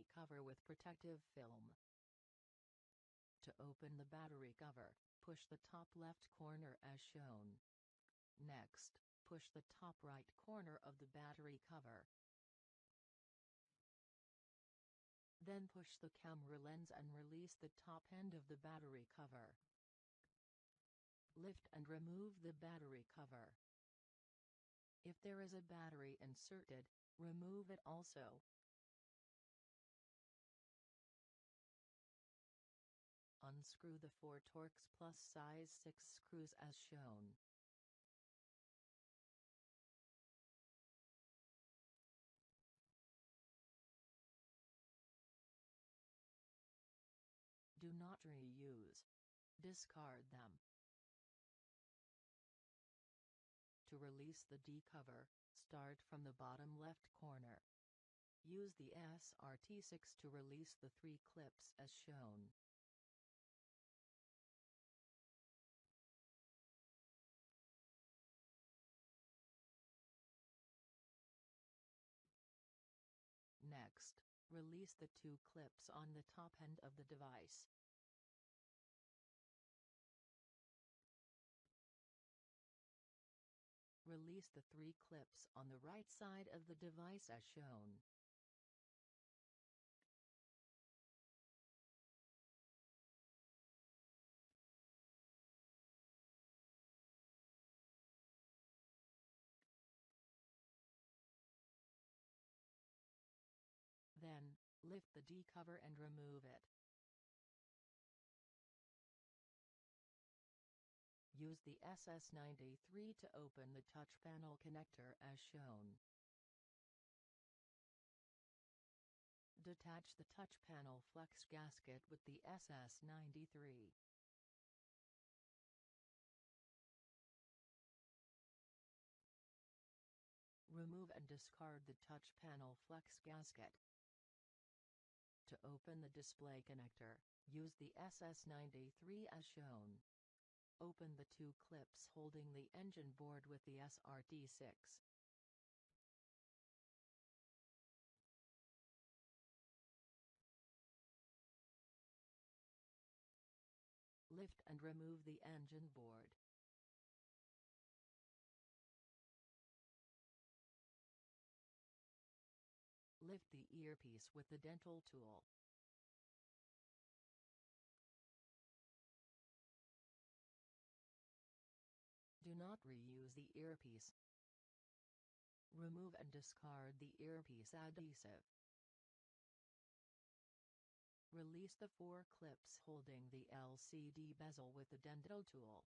battery cover with protective film. To open the battery cover, push the top left corner as shown. Next, push the top right corner of the battery cover. Then push the camera lens and release the top end of the battery cover. Lift and remove the battery cover. If there is a battery inserted, remove it also. Unscrew the 4 Torx Plus size 6 screws as shown. Do not reuse. Discard them. To release the D cover, start from the bottom left corner. Use the SRT6 to release the 3 clips as shown. Next, release the 2 clips on the top end of the device. Release the 3 clips on the right side of the device as shown. Then, lift the D cover and remove it. Use the SS93 to open the touch panel connector as shown. Detach the touch panel flex gasket with the SS93. Remove and discard the touch panel flex gasket. To open the display connector, use the SS93 as shown. Open the 2 clips holding the engine board with the SRT6. Lift and remove the engine board. Lift the earpiece with the dental tool. Do not reuse the earpiece. Remove and discard the earpiece adhesive. Release the 4 clips holding the LCD bezel with the dental tool.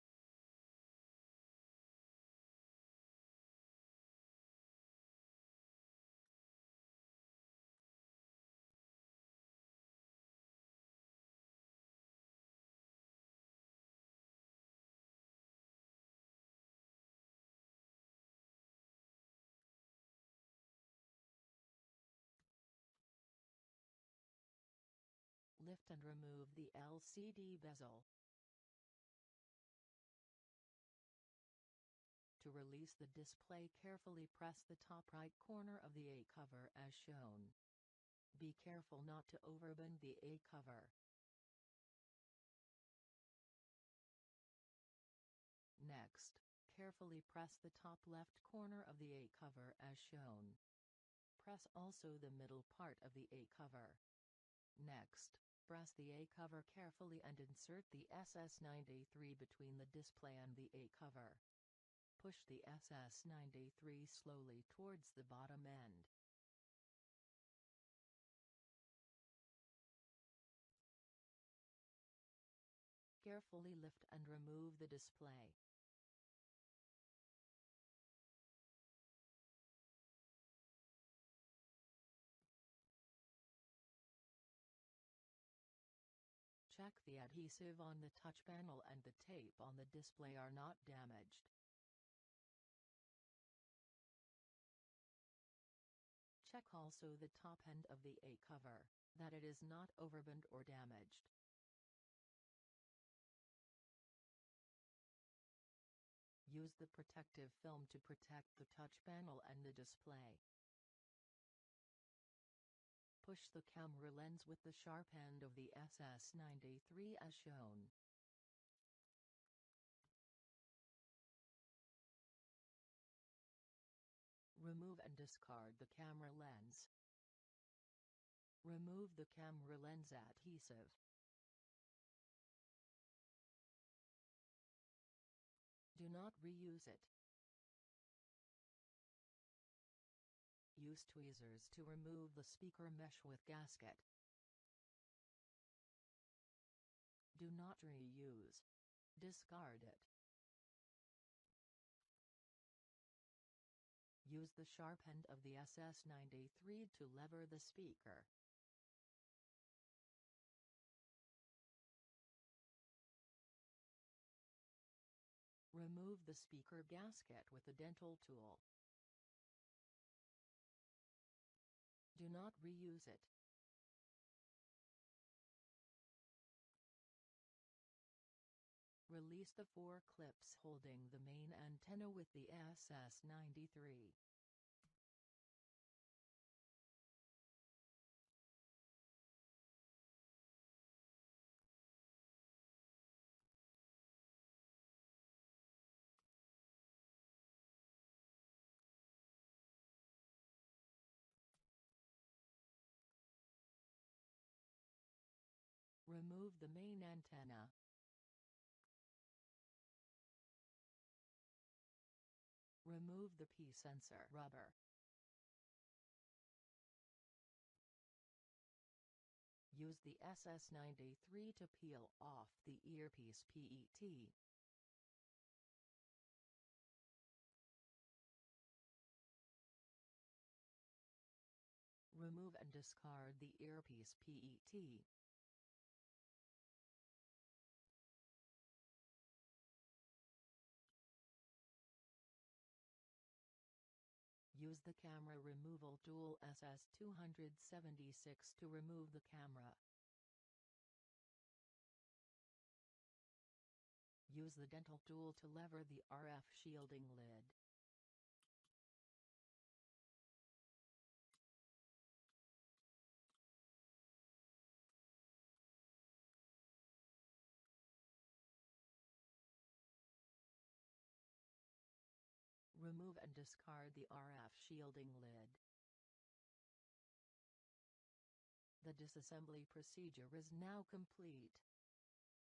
Lift and remove the LCD bezel. To release the display, carefully press the top right corner of the A cover as shown. Be careful not to overbend the A cover. Next, carefully press the top left corner of the A cover as shown. Press also the middle part of the A cover. Next, press the A cover carefully and insert the SS93 between the display and the A cover. Push the SS93 slowly towards the bottom end. Carefully lift and remove the display. Check the adhesive on the touch panel and the tape on the display are not damaged. Check also the top end of the A cover, that it is not overbent or damaged. Use the protective film to protect the touch panel and the display. Push the camera lens with the sharp end of the SS93 as shown. Remove and discard the camera lens. Remove the camera lens adhesive. Do not reuse it. Use tweezers to remove the speaker mesh with gasket. Do not reuse. Discard it. Use the sharp end of the SS93 to lever the speaker. Remove the speaker gasket with a dental tool. Do not reuse it. Release the 4 clips holding the main antenna with the SS93. Remove the main antenna. Remove the P-sensor rubber. Use the SS93 to peel off the earpiece PET. Remove and discard the earpiece PET. Use the camera removal tool SS276 to remove the camera. Use the dental tool to lever the RF shielding lid. Remove and discard the RF shielding lid. The disassembly procedure is now complete.